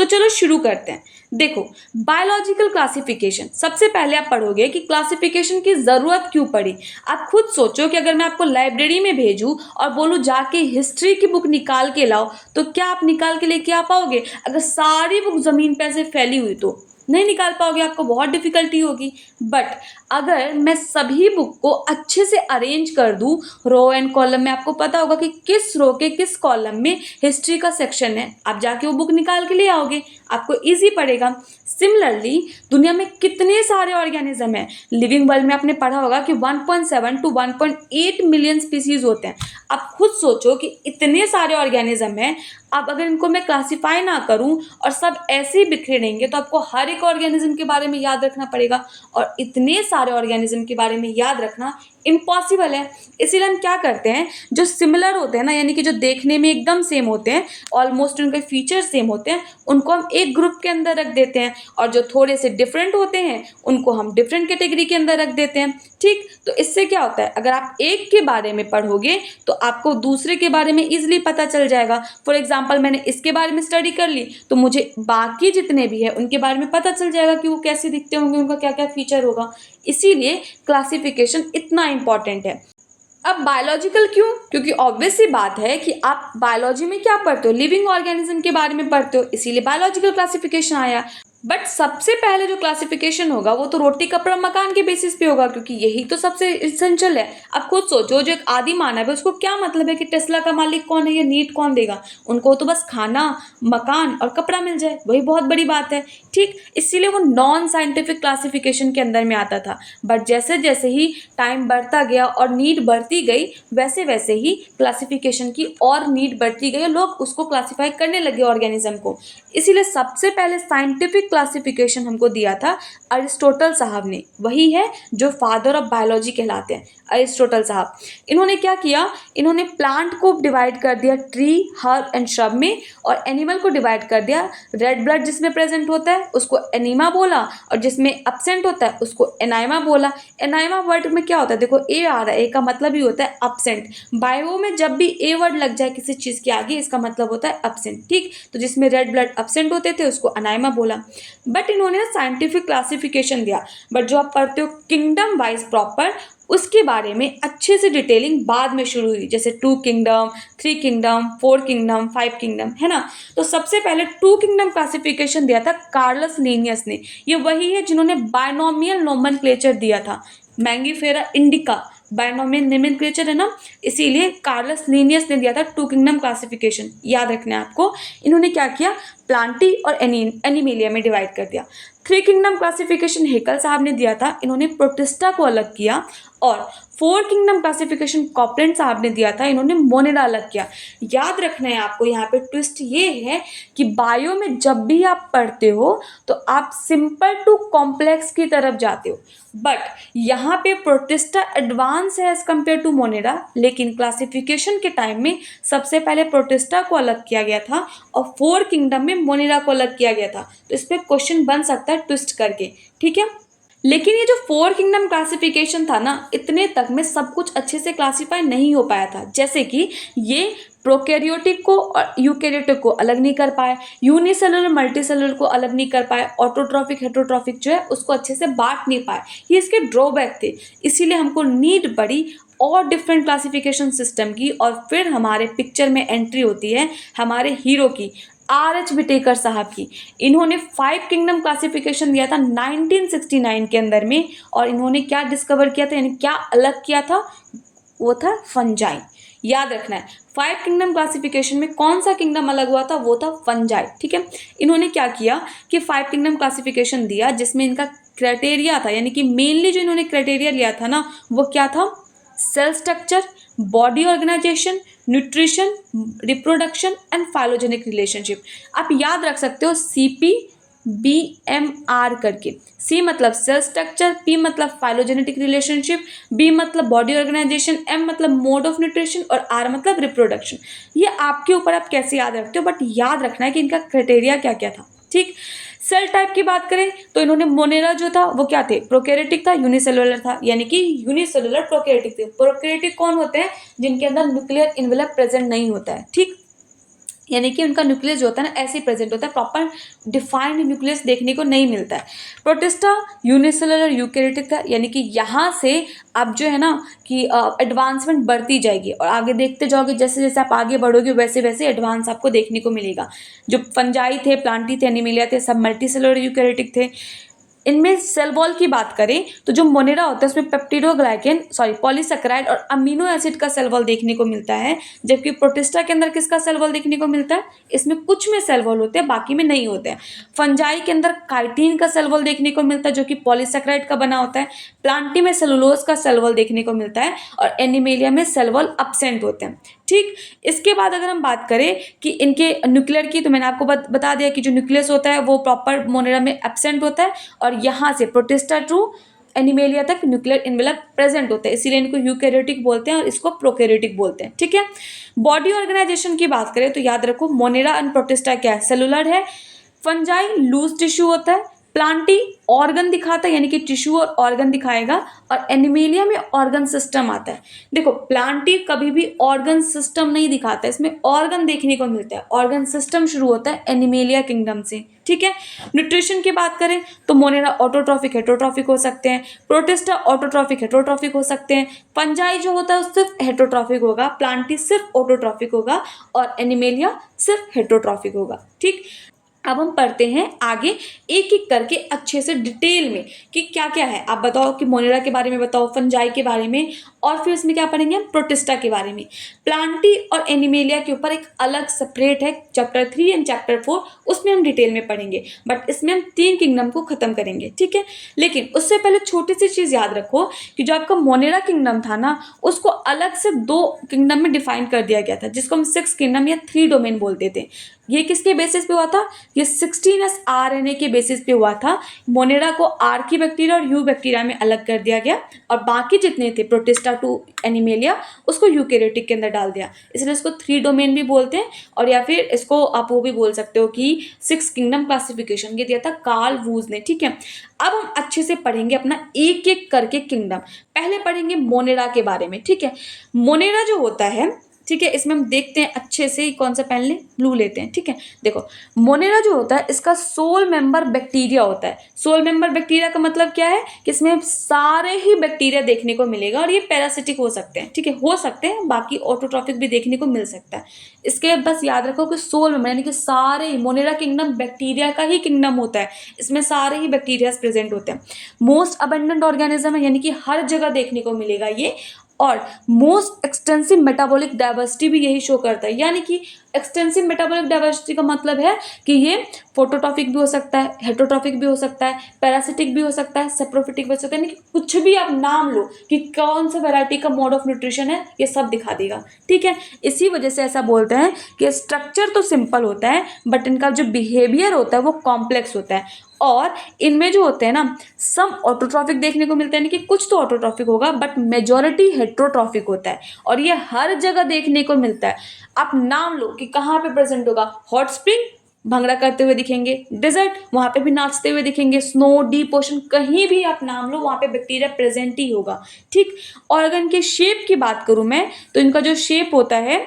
चलो शुरू करते हैं। देखो, बायोलॉजिकल क्लासिफिकेशन, सबसे पहले आप पढ़ोगे कि क्लासिफिकेशन की ज़रूरत क्यों पड़ी। आप खुद सोचो कि अगर मैं आपको लाइब्रेरी में भेजूँ और बोलूँ जाके हिस्ट्री की बुक निकाल के लाओ, तो क्या आप निकाल के लेके आ पाओगे? अगर सारी बुक ज़मीन पे ऐसे फैली हुई तो नहीं निकाल पाओगे, आपको बहुत डिफ़िकल्टी होगी। बट अगर मैं सभी बुक को अच्छे से अरेंज कर दूँ रो एंड कॉलम में, आपको पता होगा कि किस रो के किस कॉलम में हिस्ट्री का सेक्शन है, आप जाके वो बुक निकाल के ले आओगे, आपको ईज़ी पड़ेगा। सिमिलरली दुनिया में कितने सारे ऑर्गेनिज्म हैं। लिविंग वर्ल्ड में आपने पढ़ा होगा कि 1.7 टू 1.8 मिलियन स्पीसीज होते हैं। आप खुद सोचो कि इतने सारे ऑर्गेनिज्म हैं, अब अगर इनको मैं क्लासिफाई ना करूं और सब ऐसे ही बिखरे रहेंगे तो आपको हर एक ऑर्गेनिज्म के बारे में याद रखना पड़ेगा, और इतने सारे ऑर्गेनिज्म के बारे में याद रखना इम्पॉसिबल है। इसीलिए हम क्या करते हैं, जो सिमिलर होते हैं ना, यानी कि जो देखने में एकदम सेम होते हैं, ऑलमोस्ट उनके फीचर्स सेम होते हैं, उनको हम एक ग्रुप के अंदर रख देते हैं, और जो थोड़े से डिफरेंट होते हैं उनको हम डिफरेंट कैटेगरी के अंदर रख देते हैं। ठीक, तो इससे क्या होता है, अगर आप एक के बारे में पढ़ोगे तो आपको दूसरे के बारे में इजीली पता चल जाएगा। फॉर एग्जाम्पल, मैंने इसके बारे में स्टडी कर ली तो मुझे बाकी जितने भी है उनके बारे में पता चल जाएगा कि वो कैसे दिखते होंगे, उनका क्या क्या फीचर होगा। इसीलिए क्लासिफिकेशन इतना इंपॉर्टेंट है। अब बायोलॉजिकल क्यों? क्योंकि ऑब्वियस सी बात है कि आप बायोलॉजी में क्या पढ़ते हो, लिविंग ऑर्गेनिज्म के बारे में पढ़ते हो, इसीलिए बायोलॉजिकल क्लासिफिकेशन आया। बट सबसे पहले जो क्लासिफिकेशन होगा वो तो रोटी कपड़ा मकान के बेसिस पे होगा, क्योंकि यही तो सबसे इसेंशियल है। अब खुद सोचो, जो एक आदि मानव है उसको क्या मतलब है कि टेस्ला का मालिक कौन है या नीट कौन देगा? उनको तो बस खाना, मकान और कपड़ा मिल जाए, वही बहुत बड़ी बात है। ठीक, इसीलिए वो नॉन साइंटिफिक क्लासिफिकेशन के अंदर में आता था। बट जैसे जैसे ही टाइम बढ़ता गया और नीड बढ़ती गई, वैसे वैसे ही क्लासिफिकेशन की और नीड बढ़ती गई, लोग उसको क्लासिफाई करने लगे ऑर्गेनिज्म को। इसीलिए सबसे पहले साइंटिफिक क्लासिफिकेशन हमको दिया था अरिस्टोटल साहब ने, वही है जो फादर ऑफ बायोलॉजी कहलाते हैं, अरिस्टोटल साहब। इन्होंने क्या किया, इन्होंने प्लांट को डिवाइड कर दिया ट्री, हर्ब एंड श्रब में, और एनिमल को डिवाइड कर दिया, रेड ब्लड जिसमें प्रेजेंट होता है उसको एनीमा बोला, और जिसमें एब्सेंट होता है उसको एनाइमा बोला। एनाइमा वर्ड में क्या होता है, देखो ए आ रहा है, ए का मतलब ही होता है एब्सेंट। बायो में जब भी ए वर्ड लग जाए किसी चीज़ के आगे, इसका मतलब होता है एब्सेंट। ठीक, तो जिसमें रेड ब्लड एब्सेंट होते थे उसको एनाइमा बोला। बट इन्होंने साइंटिफिक क्लासिफिकेशन दिया, बट जो आप पढ़ते हो किंगडम वाइज प्रॉपर, उसके बारे में अच्छे से डिटेलिंग बाद में शुरू हुई, जैसे 2 किंगडम, 3 किंगडम, 4 किंगडम, 5 किंगडम, है ना। तो सबसे पहले 2 किंगडम क्लासिफिकेशन दिया था कार्लस लिनियस ने। ये वही है जिन्होंने बायनोमियल नोमेनक्लेचर दिया था, मैंगीफेरा इंडिका बायनोमियल नोमेनक्लेचर है ना, इसीलिए कार्लस लिनियस ने दिया था 2 किंगडम क्लासिफिकेशन। याद रखना है आपको। इन्होंने क्या किया, प्लांटी और एनिमेलिया में डिवाइड कर दिया। 3 किंगडम क्लासिफिकेशन हेकल साहब ने दिया था, इन्होंने प्रोटिस्टा को अलग किया। और 4 किंगडम क्लासिफिकेशन कॉपलैंड साहब ने दिया था, इन्होंने मोनेरा अलग किया। याद रखना है आपको, यहाँ पे ट्विस्ट ये है कि बायो में जब भी आप पढ़ते हो तो आप सिंपल टू कॉम्प्लेक्स की तरफ जाते हो, बट यहाँ पे प्रोटिस्टा एडवांस है एज कम्पेयर टू मोनेरा। लेकिन क्लासिफिकेशन के टाइम में सबसे पहले प्रोटिस्टा को अलग किया गया था और 4 किंगडम में मोनेरा को अलग किया गया था। तो इस पर क्वेश्चन बन सकता है ट्विस्ट करके, ठीक है। लेकिन ये जो 4 किंगडम क्लासिफिकेशन था ना, इतने तक में सब कुछ अच्छे से क्लासिफाई नहीं हो पाया था। जैसे कि ये प्रोकैरियोटिक को और यूकैरियोटिक को अलग नहीं कर पाए, यूनिसेलुलर मल्टीसेलुलर को अलग नहीं कर पाए, ऑटोट्रॉफिक हेटरोट्रॉफिक जो है उसको अच्छे से बांट नहीं पाए। ये इसके ड्रॉबैक थे। इसीलिए हमको नीड पड़ी और डिफरेंट क्लासिफिकेशन सिस्टम की। और फिर हमारे पिक्चर में एंट्री होती है हमारे हीरो की, R.H. विटेकर साहब की। इन्होंने 5 किंगडम क्लासिफिकेशन दिया था 1969 के अंदर में, और इन्होंने क्या डिस्कवर किया था, यानी क्या अलग किया था, वो था फंजाई। याद रखना है, 5 किंगडम क्लासिफिकेशन में कौन सा किंगडम अलग हुआ था, वो था फंजाई। ठीक है, इन्होंने क्या किया कि 5 किंगडम क्लासिफिकेशन दिया, जिसमें इनका क्राइटेरिया था, यानी कि मेनली जो इन्होंने क्राइटेरिया लिया था ना, वो क्या था, cell structure, body organisation, nutrition, reproduction and phylogenic relationship. आप याद रख सकते हो CPBMR करके। C मतलब सेल स्ट्रक्चर, P मतलब फाइलोजेनेटिक रिलेशनशिप, B मतलब बॉडी ऑर्गेनाइजेशन, M मतलब मोड ऑफ न्यूट्रिशन और R मतलब रिप्रोडक्शन। ये आपके ऊपर आप कैसे याद रखते हो, बट याद रखना है कि इनका क्राइटेरिया क्या क्या था। ठीक, सेल टाइप की बात करें तो इन्होंने मोनेरा जो था वो क्या थे, प्रोकैरियोटिक था, यूनिसेलुलर था, यानी कि यूनिसेलुलर प्रोकैरियोटिक थे। प्रोकैरियोटिक कौन होते हैं, जिनके अंदर न्यूक्लियर इन्वेलप प्रेजेंट नहीं होता है। ठीक, यानी कि उनका न्यूक्लियस जो होता है ना ऐसे ही प्रेजेंट होता है, प्रॉपर डिफाइंड न्यूक्लियस देखने को नहीं मिलता है। प्रोटिस्टा यूनिसेलुलर यूकेरियोटिक था, यानी कि यहाँ से अब जो है ना कि एडवांसमेंट बढ़ती जाएगी और आगे देखते जाओगे, जैसे जैसे आप आगे बढ़ोगे वैसे वैसे एडवांस आपको देखने को मिलेगा। जो फंजाई थे, प्लांटी थे, एनिमेलिया थे, सब मल्टीसेलुलर यूकेरियोटिक थे। इनमें सेल वॉल की बात करें तो जो मोनेरा होता है उसमें पेप्टिडोग्लाइकेन पॉलीसेकेराइड और अमीनो एसिड का सेल वॉल देखने को मिलता है, जबकि प्रोटिस्टा के अंदर किसका सेल वॉल देखने को मिलता है, इसमें कुछ में सेल वॉल होते हैं, बाकी में नहीं होते हैं। फंजाई के अंदर काइटिन का सेल वॉल देखने को मिलता है जो कि पॉलीसेकेराइड का बना होता है। प्लांटी में सेलुलोज का सेल वॉल देखने को मिलता है और एनिमेलिया में सेल वॉल अब्सेंट होते हैं। ठीक, इसके बाद अगर हम बात करें कि इनके न्यूक्लियर की, तो मैंने आपको बता दिया कि जो न्यूक्लियस होता है वो प्रॉपर मोनेरा में एब्सेंट होता है और यहाँ से प्रोटिस्टा टू एनिमेलिया तक न्यूक्लियर इनवेलप प्रेजेंट होता है, इसीलिए इनको यूकैरियोटिक बोलते हैं और इसको प्रोकैरियोटिक बोलते हैं। ठीक है, बॉडी ऑर्गेनाइजेशन की बात करें तो याद रखो मोनेरा एंड प्रोटिस्टा क्या है, सेलुलर है। फंजाई लूज टिश्यू होता है, प्लांटी ऑर्गन दिखाता है यानी कि टिश्यू और ऑर्गन दिखाएगा, और एनिमेलिया में ऑर्गन सिस्टम आता है। देखो प्लांटी कभी भी ऑर्गन सिस्टम नहीं दिखाता है, इसमें ऑर्गन देखने को मिलता है, ऑर्गन सिस्टम शुरू होता है एनिमेलिया किंगडम से। ठीक है, न्यूट्रिशन की बात करें तो मोनेरा ऑटोट्रॉफिक हेटरोट्रॉफिक हो सकते हैं, प्रोटिस्टा ऑटोट्रॉफिक हेटरोट्रॉफिक हो सकते हैं, फंजाई जो होता है वो सिर्फ हेटरोट्रॉफिक होगा, प्लांटी सिर्फ ऑटोट्रॉफिक होगा और एनिमेलिया सिर्फ हेटरोट्रॉफिक होगा। ठीक, अब हम पढ़ते हैं आगे एक एक करके अच्छे से डिटेल में कि क्या क्या है। आप बताओ कि मोनेरा के बारे में बताओ, फंजाई के बारे में, और फिर इसमें क्या पढ़ेंगे हम, प्रोटिस्टा के बारे में। प्लांटी और एनिमेलिया के ऊपर एक अलग सेपरेट है चैप्टर 3 एंड चैप्टर 4, उसमें हम डिटेल में पढ़ेंगे, बट इसमें हम 3 किंगडम को खत्म करेंगे। ठीक है, लेकिन उससे पहले छोटी सी चीज याद रखो कि जो आपका मोनेरा किंगडम था ना उसको अलग से 2 किंगडम में डिफाइन कर दिया गया था, जिसको हम 6 किंगडम या 3 डोमेन बोलते थे। ये किसके बेसिस पे हुआ था, ये 16S RNA के बेसिस पे हुआ था। मोनेरा को आर्की बैक्टीरिया और यू बैक्टीरिया में अलग कर दिया गया और बाकी जितने थे प्रोटिस्टा टू एनिमेलिया उसको यूकैरियोटिक के अंदर डाल दिया, इसलिए इसको 3 डोमेन भी बोलते हैं। और या फिर इसको आप वो भी बोल सकते हो कि 6 किंगडम क्लासिफिकेशन ये दिया था कार्ल वूज ने। ठीक है, अब हम अच्छे से पढ़ेंगे अपना एक एक करके किंगडम। पहले पढ़ेंगे मोनेरा के बारे में। ठीक है, मोनेरा जो होता है, ठीक है, इसमें हम देखते हैं अच्छे से कौन सा पहन ले, ब्लू लेते हैं। ठीक है, देखो मोनेरा जो होता है इसका सोल मेंबर बैक्टीरिया होता है। सोल मेंबर बैक्टीरिया का मतलब क्या है कि इसमें सारे ही बैक्टीरिया देखने को मिलेगा और ये पैरासिटिक हो सकते हैं। ठीक है, हो सकते हैं, बाकी ऑटोट्रॉफिक भी देखने को मिल सकता है। इसके बस याद रखो कि सोल मेंबर यानी कि सारे ही, मोनेरा किंगडम बैक्टीरिया का ही किंगडम होता है, इसमें सारे ही बैक्टीरिया प्रेजेंट होते हैं। मोस्ट अबंडेंट ऑर्गेनिज्म है यानी कि हर जगह देखने को मिलेगा ये, और मोस्ट एक्सटेंसिव मेटाबॉलिक डाइवर्सिटी भी यही शो करता है। यानी कि एक्सटेंसिव मेटाबॉलिक डाइवर्सिटी का मतलब है कि ये फोटोट्रॉफिक भी हो सकता है, हेटरोट्रॉफिक भी हो सकता है, पैरासिटिक भी हो सकता है, सेप्रोफिटिक भी हो सकता है, यानी कि कुछ भी आप नाम लो कि कौन सा वैरायटी का मोड ऑफ न्यूट्रिशन है ये सब दिखा देगा। ठीक है, इसी वजह से ऐसा बोलते हैं कि स्ट्रक्चर तो सिंपल होता है बट इनका जो बिहेवियर होता है वो कॉम्प्लेक्स होता है। और इनमें जो होते हैं ना सम ऑटोट्रॉफिक देखने को मिलता है, यानी कि कुछ तो ऑटोट्रॉफिक होगा बट मेजॉरिटी हेट्रोट्रॉफिक होता है और ये हर जगह देखने को मिलता है। आप नाम लो कि कहाँ पे प्रेजेंट होगा, हॉट स्प्रिंग भंगड़ा करते हुए दिखेंगे, डिजर्ट वहां पे भी नाचते हुए दिखेंगे, स्नो डीप ओशन कहीं भी आप नाम लो वहां पे बैक्टीरिया प्रेजेंट ही होगा। ठीक, ऑर्गन के शेप की बात करूं मैं तो इनका जो शेप होता है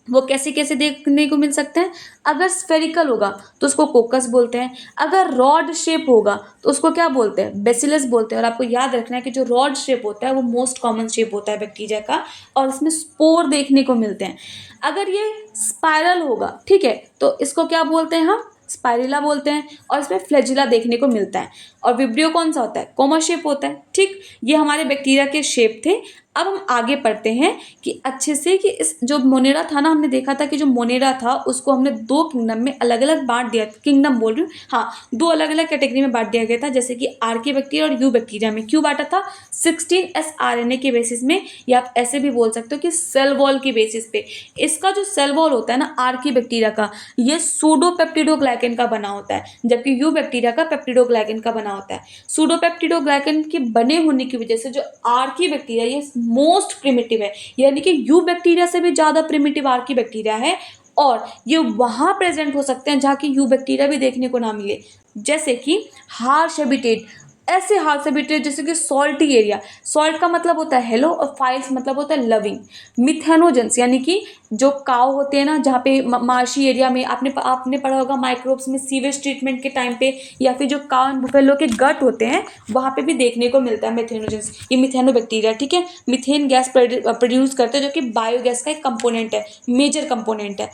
वो कैसे कैसे देखने को मिल सकते हैं। अगर स्फेरिकल होगा तो उसको कोकस बोलते हैं, अगर रॉड शेप होगा तो उसको क्या बोलते हैं, बेसिलस बोलते हैं। और आपको याद रखना है कि जो रॉड शेप होता है वो मोस्ट कॉमन शेप होता है बैक्टीरिया का और इसमें स्पोर देखने को मिलते हैं। अगर ये स्पाइरल होगा, ठीक है, तो इसको क्या बोलते हैं हम, स्पाइरिला बोलते हैं और इसमें फ्लैजिला देखने को मिलता है। और विब्रियो कौन सा होता है, कोमा शेप होता है। ठीक, ये हमारे बैक्टीरिया के शेप थे। अब हम आगे पढ़ते हैं कि अच्छे से कि इस जो मोनेरा था ना, हमने देखा था कि जो मोनेरा था उसको हमने 2 किंगडम में अलग अलग बांट दिया, किंगडम बोल रही हूँ, हाँ 2 अलग अलग कैटेगरी में बांट दिया गया था, जैसे कि आर्की बैक्टीरिया और यू बैक्टीरिया में। क्यों बांटा था, 16S RNA के बेसिस में, या आप ऐसे भी बोल सकते हो कि सेल वॉल की बेसिस पे। इसका जो सेल वॉल होता है ना आर्की बैक्टीरिया का, ये सूडोपेप्टिडोग्लाइकेन का बना होता है, जबकि यू बैक्टीरिया का पेप्टिडोग्लाइकेन का बना होता है। सूडोपेप्टिडोग्लाइकेन के बने होने की वजह से जो आर्की बैक्टीरिया ये मोस्ट प्रिमिटिव है, यानी कि यू बैक्टीरिया से भी ज्यादा प्रिमिटिव आर्की बैक्टीरिया है और ये वहां प्रेजेंट हो सकते हैं जहां की यू बैक्टीरिया भी देखने को ना मिले, जैसे कि हार्श हैबिटेट ऐसे हाथ से बीटते हैं जैसे कि सॉल्टी एरिया, सॉल्ट का मतलब होता है हेलो और फाइल्स मतलब होता है लविंग। मिथेनोजेंस यानी कि जो काव होते हैं ना, जहाँ पे मार्शी एरिया में आपने पढ़ा होगा माइक्रोब्स में सीवेज ट्रीटमेंट के टाइम पे, या फिर जो काव एंड बुफेलो के गट होते हैं वहाँ पे भी देखने को मिलता है मिथेनोजेंस, ये मिथेनोबैक्टीरिया। ठीक है, मीथेन गैस प्रोड्यूस करते हैं जो कि बायोगैस का एक कंपोनेंट है, मेजर कंपोनेंट है।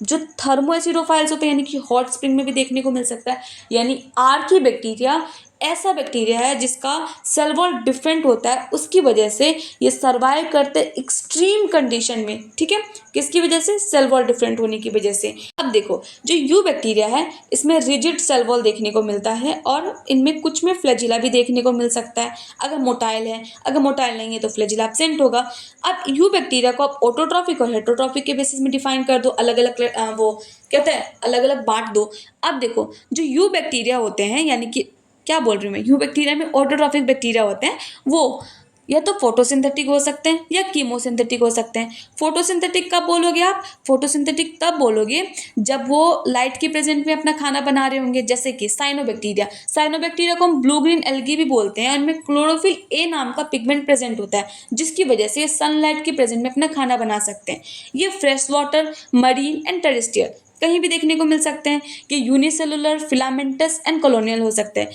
जो थर्मो एसिडोफाइल्स होते हैं यानी कि हॉट स्प्रिंग में भी देखने को मिल सकता है। यानी आर्की बैक्टीरिया ऐसा बैक्टीरिया है जिसका सेल वॉल डिफरेंट होता है, उसकी वजह से ये सर्वाइव करते हैं एक्सट्रीम कंडीशन में। ठीक है, किसकी वजह से? सेल वॉल डिफरेंट होने की वजह से। अब देखो, जो यू बैक्टीरिया है इसमें रिजिड सेल वॉल देखने को मिलता है और इनमें कुछ में फ्लैजिला भी देखने को मिल सकता है अगर मोटाइल है, अगर मोटाइल नहीं है तो फ्लैजिला एब्सेंट होगा। अब यू बैक्टीरिया को आप ऑटोट्रॉफिक और हेटरोट्रॉफिक के बेसिस में डिफाइन कर दो, अलग अलग वो कहते हैं अलग अलग बांट दो। अब देखो, जो यू बैक्टीरिया होते हैं, यानी कि क्या बोल रही हूँ मैं, यू बैक्टीरिया में ऑटोट्रॉफिक बैक्टीरिया होते हैं, वो या तो फोटोसिंथेटिक हो सकते हैं या कीमोसिंथेटिक हो सकते हैं। फोटोसिंथेटिक कब बोलोगे आप? फोटोसिंथेटिक तब बोलोगे जब वो लाइट की प्रेजेंट में अपना खाना बना रहे होंगे, जैसे कि साइनोबैक्टीरिया। साइनोबैक्टीरिया को हम ब्लू ग्रीन एल्गी भी बोलते हैं, इनमें क्लोरोफिल ए नाम का पिगमेंट प्रेजेंट होता है जिसकी वजह से ये सनलाइट की प्रेजेंट में अपना खाना बना सकते हैं। ये fresh water, marine and terrestrial कहीं भी देखने को मिल सकते हैं कि यूनिसेलुलर, फिलामेंटस एंड कॉलोनियल हो सकते हैं।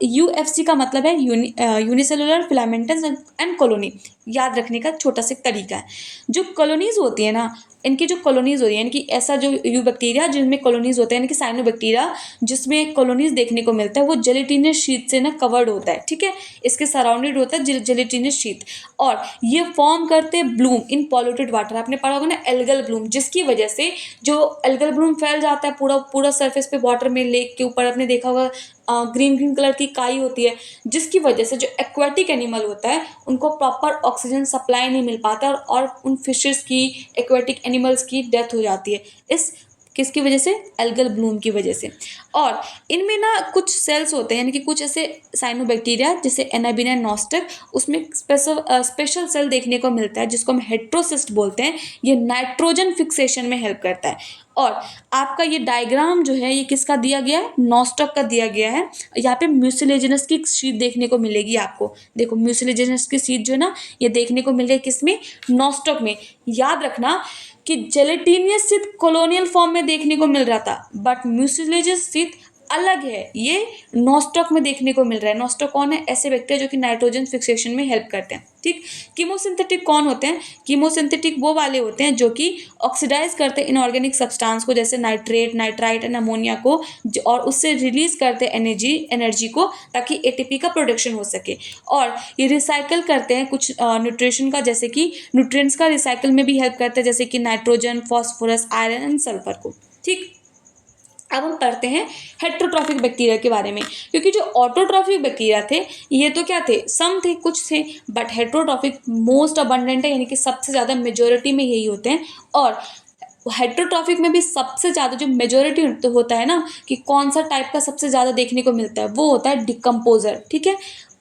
यूएफसी का मतलब है यूनिसेलुलर, फिलामेंटस एंड कॉलोनी। याद रखने का छोटा सा तरीका है। जो कॉलोनीज होती है ना, इनकी जो कॉलोनीज होती है, यानी कि ऐसा जो यू बैक्टीरिया जिनमें कॉलोनीज होते हैं, यानी कि साइनोबैक्टीरिया जिसमें कॉलोनीज देखने को मिलता है, वो जेलेटिनस शीट से ना कवर्ड होता है। ठीक है, इसके सराउंडेड होता है जेलेटिनस शीट, और ये फॉर्म करते हैं ब्लूम इन पॉल्यूटेड वाटर। आपने पढ़ा होगा ना एल्गल ब्लूम, जिसकी वजह से जो एल्गल ब्लूम फैल जाता है पूरा पूरा सरफेस पे वाटर में, लेक के ऊपर आपने देखा होगा ग्रीन ग्रीन कलर की काई होती है, जिसकी वजह से जो एक्वाटिक एनिमल होता है उनको प्रॉपर ऑक्सीजन सप्लाई नहीं मिल पाता और उन फिशेस की, एक्वाटिक एनिमल्स की डेथ हो जाती है। इस किसकी वजह से? एल्गल ब्लूम की वजह से। और इनमें ना कुछ सेल्स होते हैं, यानी कि कुछ ऐसे साइनोबैक्टीरिया जैसे एनाबिना नॉस्टक, उसमें स्पेशल सेल देखने को मिलता है जिसको हम हेट्रोसिस्ट बोलते हैं। ये नाइट्रोजन फिक्सेशन में हेल्प करता है। और आपका ये डायग्राम जो है ये किसका दिया गया है? नॉस्टक का दिया गया है। यहाँ पे म्यूसिलेजिनस की शीट देखने को मिलेगी आपको। देखो, म्यूसिलेजिनस की शीट जो है ना, ये देखने को मिलेगी किसमें? नॉस्टक में। याद रखना कि जेलेटिनियस शीट कॉलोनियल फॉर्म में देखने को मिल रहा था, बट म्यूसिलेजिनस शीट अलग है, ये नॉस्टॉक में देखने को मिल रहा है। नॉस्टॉक कौन है? ऐसे बैक्टीरिया जो कि नाइट्रोजन फिक्सेशन में हेल्प करते हैं। ठीक, कीमोसिंथेटिक कौन होते हैं? कीमोसिंथेटिक वो वाले होते हैं जो कि ऑक्सीडाइज करते हैं इनऑर्गेनिक सब्सटेंस को, जैसे नाइट्रेट, नाइट्राइट एंड अमोनिया को, और उससे रिलीज करते हैं एनर्जी को, ताकि एटीपी का प्रोडक्शन हो सके। और ये रिसाइकल करते हैं कुछ न्यूट्रिशन का, जैसे कि न्यूट्रिएंट्स का रिसाइकल में भी हेल्प करते हैं, जैसे कि nitrogen, phosphorus, iron and sulphur को। ठीक, अब हम पढ़ते हैं हेट्रोट्रॉफिक बैक्टीरिया के बारे में, क्योंकि जो ऑटोट्रॉफिक बैक्टीरिया थे ये तो क्या थे? सम थे, कुछ थे, बट हेट्रोट्रॉफिक मोस्ट अबंडेंट है, यानी कि सबसे ज़्यादा मेजोरिटी में यही होते हैं। और हेट्रोट्रॉफिक में भी सबसे ज़्यादा जो मेजोरिटी होता है ना, कि कौन सा टाइप का सबसे ज़्यादा देखने को मिलता है, वो होता है डिकम्पोजर। ठीक है,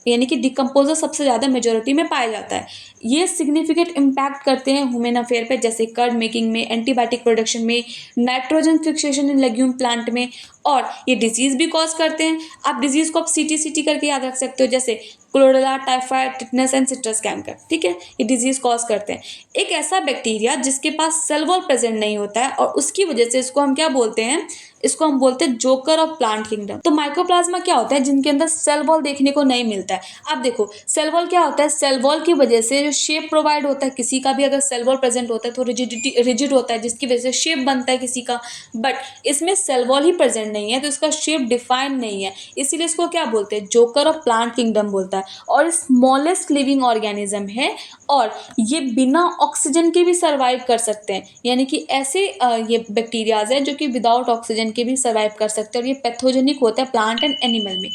यानी कि डिकम्पोजर सबसे ज़्यादा मेजोरिटी में पाया जाता है। ये सिग्निफिकेंट इम्पैक्ट करते हैं ह्यूमन अफेयर पे, जैसे कर्ड मेकिंग में, एंटीबायोटिक प्रोडक्शन में, नाइट्रोजन फिक्सेशन इन लेग्यूम प्लांट में, और ये डिजीज़ भी कॉज करते हैं। आप डिजीज़ को आप सीटी करके याद रख सकते हो, जैसे chlorella, typhoid, tetanus and citrus canker. ठीक है, ये डिजीज़ कॉज करते हैं। एक ऐसा बैक्टीरिया जिसके पास सेल वॉल प्रेजेंट नहीं होता है, और उसकी वजह से इसको हम क्या बोलते हैं? इसको हम बोलते हैं जोकर ऑफ प्लांट किंगडम। तो माइकोप्लाज्मा क्या होता है? जिनके अंदर सेल वॉल देखने को नहीं मिलता है। अब देखो, सेल वॉल क्या होता है? सेल वॉल की वजह से जो शेप प्रोवाइड होता है, किसी का भी अगर सेल वॉल प्रेजेंट होता है तो रिजिड होता है, जिसकी वजह से शेप बनता है किसी का, बट इसमें सेल वॉल ही प्रेजेंट नहीं है तो इसका शेप डिफाइन नहीं है, इसीलिए इसको क्या बोलते हैं? जोकर ऑफ प्लांट किंगडम बोलता है। और स्मॉलेस्ट लिविंग ऑर्गेनिज्म है, और ये बिना ऑक्सीजन के भी सर्वाइव कर सकते हैं, यानी कि ऐसे ये बैक्टीरियाज हैं जो कि विदाउट ऑक्सीजन के भी सर्वाइव कर सकते हैं, और ये पैथोजेनिक होता है प्लांट एंड एनिमल में।